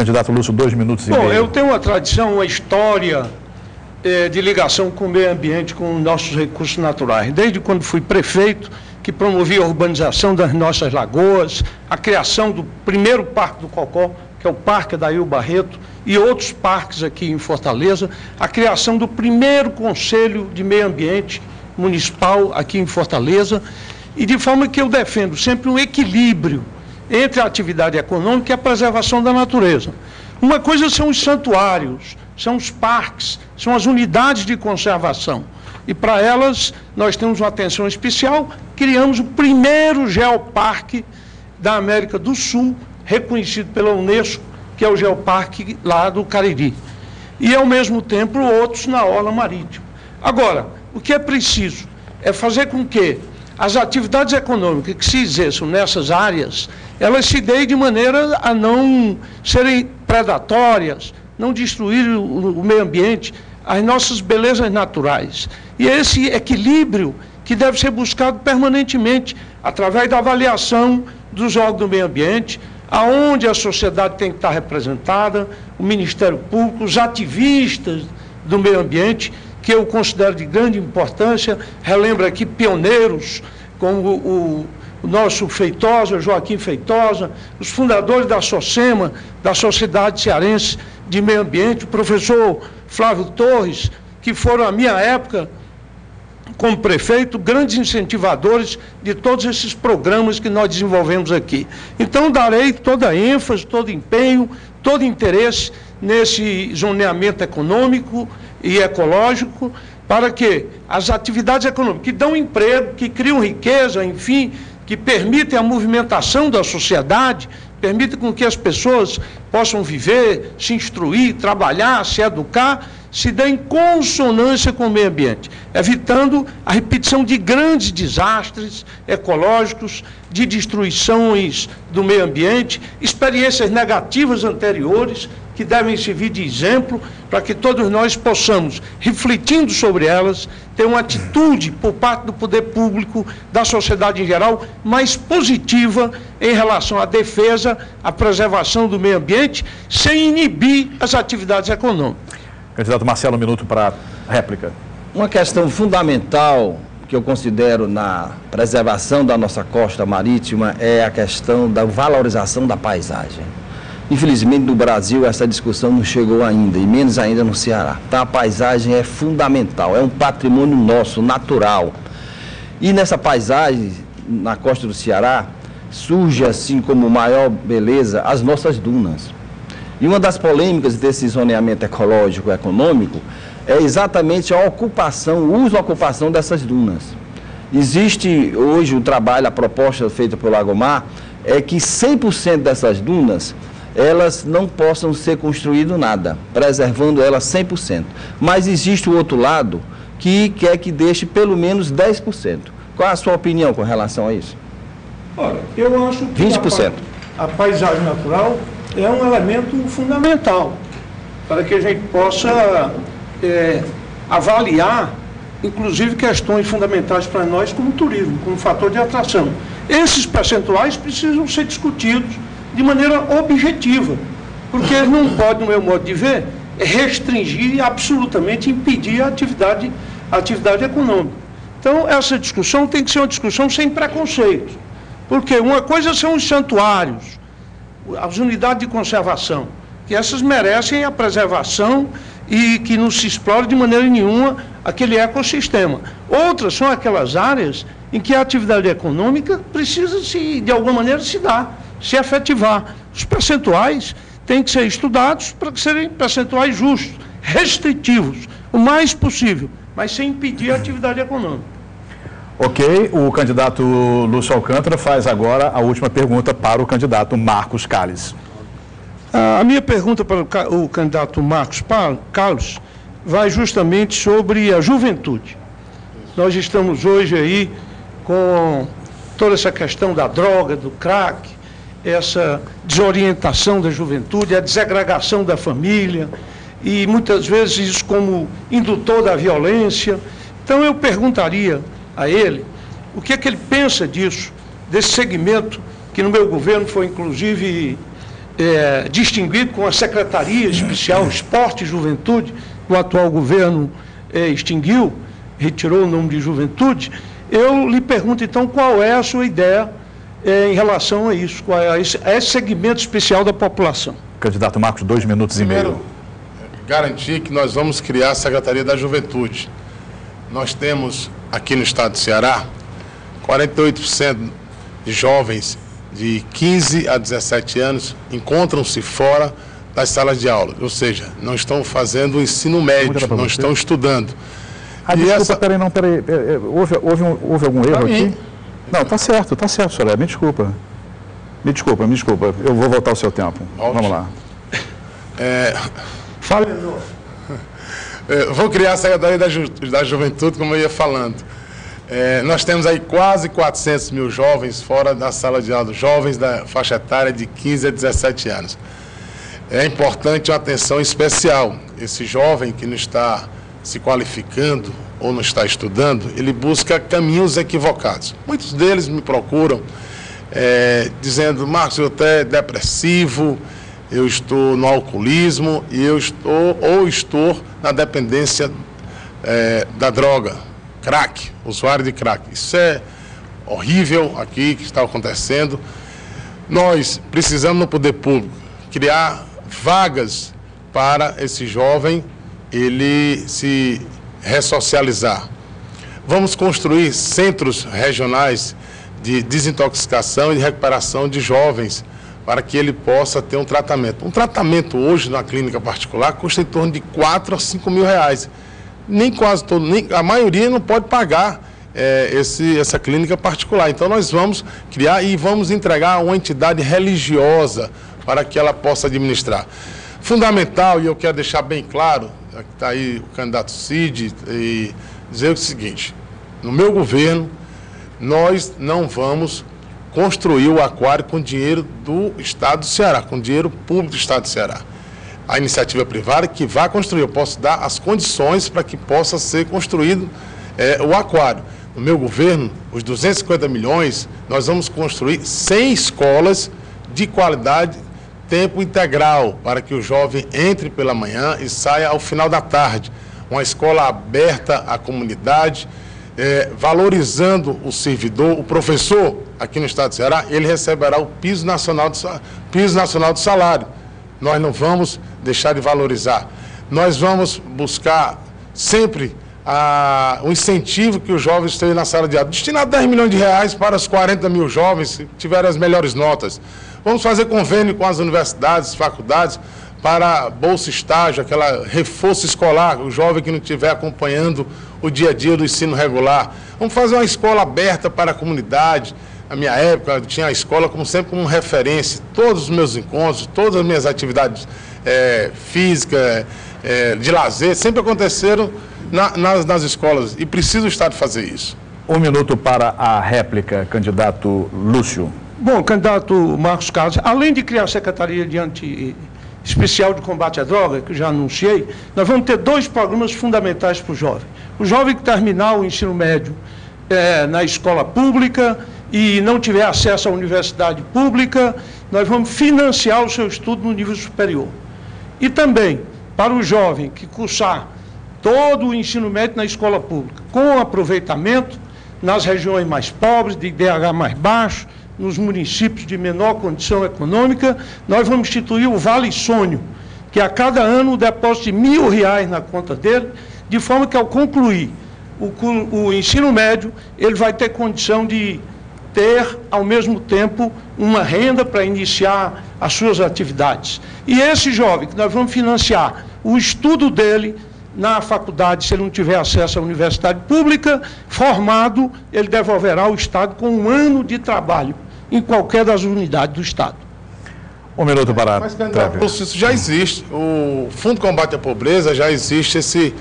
Candidato Lúcio, 2 minutos e meio. Bom, eu tenho uma tradição, uma história de ligação com o meio ambiente, com nossos recursos naturais. Desde quando fui prefeito, que promovia a urbanização das nossas lagoas, a criação do primeiro Parque do Cocó, que é o Parque Adail Barreto, e outros parques aqui em Fortaleza, a criação do primeiro Conselho de Meio Ambiente Municipal aqui em Fortaleza, e de forma que eu defendo sempre um equilíbrio entre a atividade econômica e a preservação da natureza. Uma coisa são os santuários, são os parques, são as unidades de conservação. E para elas nós temos uma atenção especial, criamos o primeiro geoparque da América do Sul, reconhecido pela Unesco, que é o Geoparque lá do Cariri. E, ao mesmo tempo, outros na orla marítima. Agora, o que é preciso é fazer com que as atividades econômicas que se exerçam nessas áreas, elas se deem de maneira a não serem predatórias, não destruir o meio ambiente, as nossas belezas naturais. E é esse equilíbrio que deve ser buscado permanentemente, através da avaliação dos órgãos do meio ambiente, aonde a sociedade tem que estar representada, o Ministério Público, os ativistas do meio ambiente, que eu considero de grande importância. Relembro aqui pioneiros como o nosso Feitosa, Joaquim Feitosa, os fundadores da SOCEMA, da Sociedade Cearense de Meio Ambiente, o professor Flávio Torres, que foram, à minha época, como prefeito, grandes incentivadores de todos esses programas que nós desenvolvemos aqui. Então, darei toda a ênfase, todo empenho, todo interesse nesse zoneamento econômico e ecológico, para que as atividades econômicas que dão emprego, que criam riqueza, enfim, que permitem a movimentação da sociedade, permitem com que as pessoas possam viver, se instruir, trabalhar, se educar, se dê em consonância com o meio ambiente, evitando a repetição de grandes desastres ecológicos, de destruições do meio ambiente, experiências negativas anteriores, que devem servir de exemplo para que todos nós possamos, refletindo sobre elas, ter uma atitude por parte do poder público, da sociedade em geral, mais positiva em relação à defesa, à preservação do meio ambiente, sem inibir as atividades econômicas. Candidato Marcelo, 1 minuto para a réplica. Uma questão fundamental que eu considero na preservação da nossa costa marítima é a questão da valorização da paisagem. Infelizmente, no Brasil, essa discussão não chegou ainda, e menos ainda no Ceará. Então, a paisagem é fundamental, é um patrimônio nosso, natural. E nessa paisagem, na costa do Ceará, surge, assim como maior beleza, as nossas dunas. E uma das polêmicas desse zoneamento ecológico e econômico é exatamente a ocupação, o uso e a ocupação dessas dunas. Existe hoje o trabalho, a proposta feita pelo Lagomar, é que 100% dessas dunas, elas não possam ser construído nada, preservando elas 100%. Mas existe o outro lado, que quer que deixe pelo menos 10%. Qual a sua opinião com relação a isso? Olha, eu acho que 20%. A paisagem natural é um elemento fundamental para que a gente possa avaliar, inclusive, questões fundamentais para nós como turismo, como fator de atração. Esses percentuais precisam ser discutidos de maneira objetiva, porque eles não podem, no meu modo de ver, restringir e absolutamente impedir a atividade econômica. Então, essa discussão tem que ser uma discussão sem preconceitos, porque uma coisa são os santuários, as unidades de conservação, que essas merecem a preservação e que não se explore de maneira nenhuma aquele ecossistema. Outras são aquelas áreas em que a atividade econômica precisa, de alguma maneira, se efetivar. Os percentuais têm que ser estudados para que serem percentuais justos, restritivos, o mais possível, mas sem impedir a atividade econômica. Ok, o candidato Lúcio Alcântara faz agora a última pergunta para o candidato Marcos Calles. A minha pergunta para o candidato Marcos Carlos vai justamente sobre a juventude. Nós estamos hoje aí com toda essa questão da droga, do crack, essa desorientação da juventude, a desagregação da família, e muitas vezes isso como indutor da violência. Então eu perguntaria a ele o que é que ele pensa disso, desse segmento que no meu governo foi inclusive distinguido com a Secretaria Especial Esporte e Juventude, que o atual governo extinguiu, retirou o nome de Juventude. Eu lhe pergunto, então, qual é a sua ideia em relação a isso, qual é esse segmento especial da população? Candidato Marcos, 2 minutos e meio. Garantir que nós vamos criar a Secretaria da Juventude. Nós temos aqui no estado do Ceará 48% de jovens de 15 a 17 anos encontram-se fora das salas de aula, ou seja, não estão fazendo o ensino médio, não estão estudando. Desculpa, peraí, houve algum erro aqui? Não, tá certo, Soraya, me desculpa. Me desculpa, eu vou voltar ao seu tempo. Vamos lá. Fala, vou criar a Secretaria da Juventude, como eu ia falando. Nós temos aí quase 400 mil jovens fora da sala de aula, jovens da faixa etária de 15 a 17 anos. É importante uma atenção especial. Esse jovem que não está se qualificando ou não está estudando, ele busca caminhos equivocados. Muitos deles me procuram dizendo: Marcos, eu até depressivo, eu estou no alcoolismo e eu estou na dependência da droga, crack, usuário de crack. Isso é horrível aqui que está acontecendo. Nós precisamos no poder público criar vagas para esse jovem ele se ressocializar. Vamos construir centros regionais de desintoxicação e de recuperação de jovens para que ele possa ter um tratamento. Um tratamento hoje na clínica particular custa em torno de 4 a 5 mil reais. Nem quase todo, a maioria não pode pagar essa clínica particular. Então nós vamos criar e vamos entregar a uma entidade religiosa para que ela possa administrar. Fundamental, e eu quero deixar bem claro, está aí o candidato Cid, e dizer o seguinte: no meu governo, nós não vamos construir o aquário com dinheiro do Estado do Ceará, com dinheiro público do Estado do Ceará. A iniciativa privada que vai construir, eu posso dar as condições para que possa ser construído o aquário. No meu governo, os 250 milhões, nós vamos construir 100 escolas de qualidade, tempo integral, para que o jovem entre pela manhã e saia ao final da tarde. Uma escola aberta à comunidade, valorizando o servidor, o professor aqui no estado do Ceará, ele receberá o piso nacional do salário. Nós não vamos deixar de valorizar. Nós vamos buscar sempre o incentivo que os jovens tenham na sala de aula. Destinar 10 milhões de reais para os 40 mil jovens que tiverem as melhores notas. Vamos fazer convênio com as universidades, faculdades, para bolsa estágio, aquela reforço escolar, o jovem que não estiver acompanhando o dia a dia do ensino regular. Vamos fazer uma escola aberta para a comunidade. Na minha época, eu tinha a escola sempre como referência. Todos os meus encontros, todas as minhas atividades físicas, de lazer, sempre aconteceram nas escolas. E precisa o Estado fazer isso. 1 minuto para a réplica, candidato Lúcio. Bom, candidato Marcos Carlos, além de criar a Secretaria Especial de Combate à Droga, que eu já anunciei, nós vamos ter 2 programas fundamentais para o jovem. O jovem que terminar o ensino médio na escola pública e não tiver acesso à universidade pública, nós vamos financiar o seu estudo no nível superior. E também, para o jovem que cursar todo o ensino médio na escola pública, com aproveitamento nas regiões mais pobres, de IDH mais baixo, nos municípios de menor condição econômica, nós vamos instituir o Vale Sonho, que a cada ano o depósito de R$1.000 na conta dele, de forma que ao concluir o ensino médio, ele vai ter condição de ter, ao mesmo tempo, uma renda para iniciar as suas atividades. E esse jovem que nós vamos financiar o estudo dele na faculdade, se ele não tiver acesso à universidade pública, formado, ele devolverá ao Estado com 1 ano de trabalho em qualquer das unidades do Estado. 1 minuto para... Mas, candidato, isso já existe. O Fundo de Combate à Pobreza, já existe esse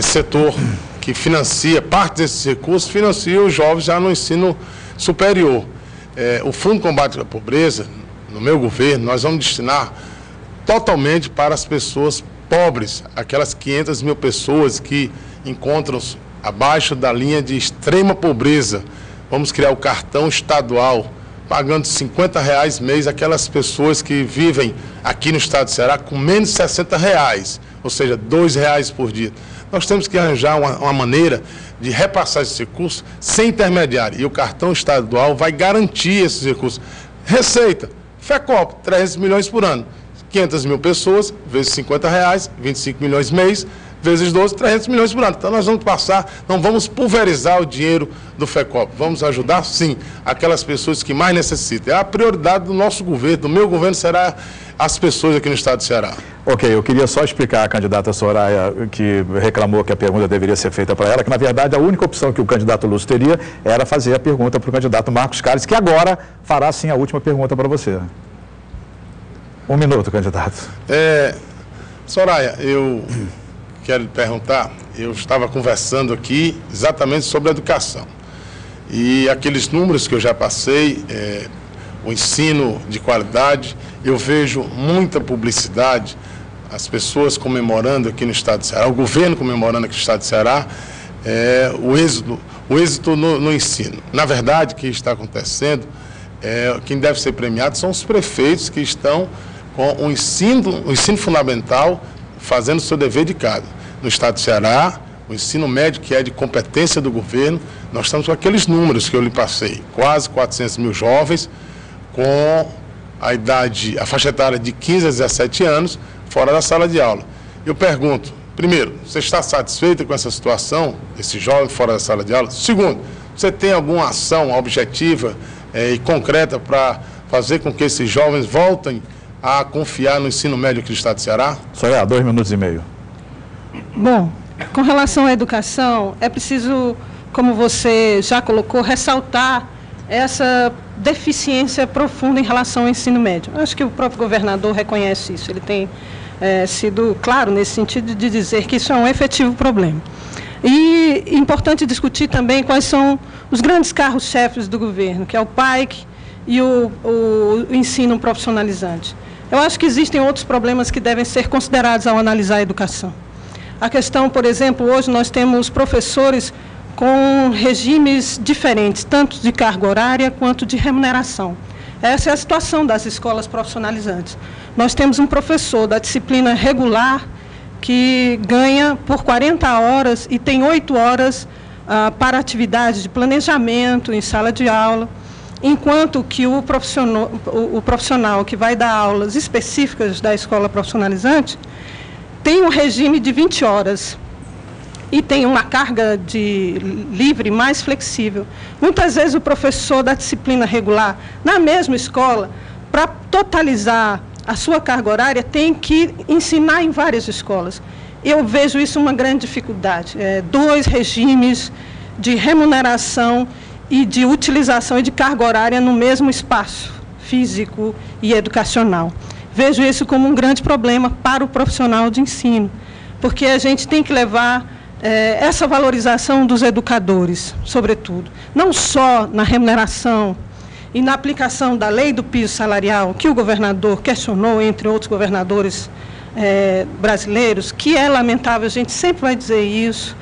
setor que financia, parte desses recursos, financia os jovens já no ensino superior. O Fundo de Combate à Pobreza, no meu governo, nós vamos destinar totalmente para as pessoas pobres, aquelas 500 mil pessoas que encontram-se abaixo da linha de extrema pobreza. Vamos criar o cartão estadual pagando R$50 mês aquelas pessoas que vivem aqui no estado do Ceará com menos de R$60, ou seja, R$2 por dia. Nós temos que arranjar uma maneira de repassar esses recursos sem intermediário. E o cartão estadual vai garantir esses recursos. Receita, FECOP, 300 milhões por ano. 500 mil pessoas, vezes R$50, 25 milhões mês, vezes 12, 300 milhões por ano. Então nós vamos passar, não vamos pulverizar o dinheiro do FECOP. Vamos ajudar, sim, aquelas pessoas que mais necessitam. A prioridade do nosso governo, do meu governo, será as pessoas aqui no estado do Ceará. Ok, eu queria só explicar à candidata Soraya, que reclamou que a pergunta deveria ser feita para ela, que na verdade a única opção que o candidato Lúcio teria era fazer a pergunta para o candidato Marcos Carles, que agora fará sim a última pergunta para você. 1 minuto, candidato. Soraya, eu quero lhe perguntar, eu estava conversando aqui exatamente sobre a educação. E aqueles números que eu já passei, o ensino de qualidade, eu vejo muita publicidade, as pessoas comemorando aqui no estado do Ceará, o governo comemorando aqui no estado do Ceará, o êxito no ensino. Na verdade, o que está acontecendo, quem deve ser premiado são os prefeitos que estão com o ensino fundamental fazendo o seu dever de casa. No estado do Ceará, o ensino médio, que é de competência do governo, nós estamos com aqueles números que eu lhe passei, quase 400 mil jovens com a faixa etária de 15 a 17 anos, fora da sala de aula. Eu pergunto, primeiro, você está satisfeita com essa situação, esse jovem fora da sala de aula? Segundo, você tem alguma ação objetiva e concreta para fazer com que esses jovens voltem a confiar no ensino médio aqui do estado do Ceará? Soraya, 2 minutos e meio. Bom, com relação à educação, é preciso, como você já colocou, ressaltar essa deficiência profunda em relação ao ensino médio. Acho que o próprio governador reconhece isso. Ele tem sido claro nesse sentido de dizer que isso é um efetivo problema. E é importante discutir também quais são os grandes carros-chefes do governo, que é o PAIC e o ensino profissionalizante. Eu acho que existem outros problemas que devem ser considerados ao analisar a educação. A questão, por exemplo, hoje nós temos professores com regimes diferentes, tanto de carga horária quanto de remuneração. Essa é a situação das escolas profissionalizantes. Nós temos um professor da disciplina regular que ganha por 40 horas e tem 8 horas para atividades de planejamento em sala de aula, enquanto que o profissional que vai dar aulas específicas da escola profissionalizante tem um regime de 20 horas e tem uma carga livre mais flexível. Muitas vezes o professor da disciplina regular, na mesma escola, para totalizar a sua carga horária, tem que ensinar em várias escolas. Eu vejo isso uma grande dificuldade. 2 regimes de remuneração e de utilização e de carga horária no mesmo espaço físico e educacional. Vejo isso como um grande problema para o profissional de ensino, porque a gente tem que levar essa valorização dos educadores, sobretudo, não só na remuneração e na aplicação da lei do piso salarial, que o governador questionou, entre outros governadores brasileiros, que é lamentável, a gente sempre vai dizer isso,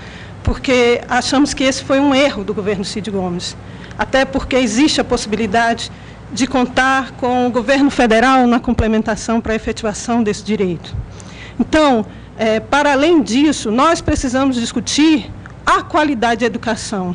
porque achamos que esse foi um erro do governo Cid Gomes, até porque existe a possibilidade de contar com o governo federal na complementação para a efetivação desse direito. Então, para além disso, nós precisamos discutir a qualidade da educação.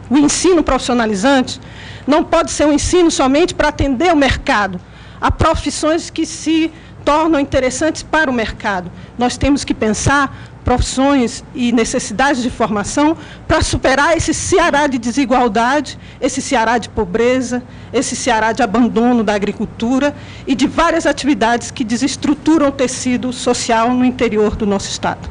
O ensino profissionalizante não pode ser um ensino somente para atender o mercado. Há profissões que se tornam interessantes para o mercado. Nós temos que pensar profissões e necessidades de formação para superar esse Ceará de desigualdade, esse Ceará de pobreza, esse Ceará de abandono da agricultura e de várias atividades que desestruturam o tecido social no interior do nosso estado.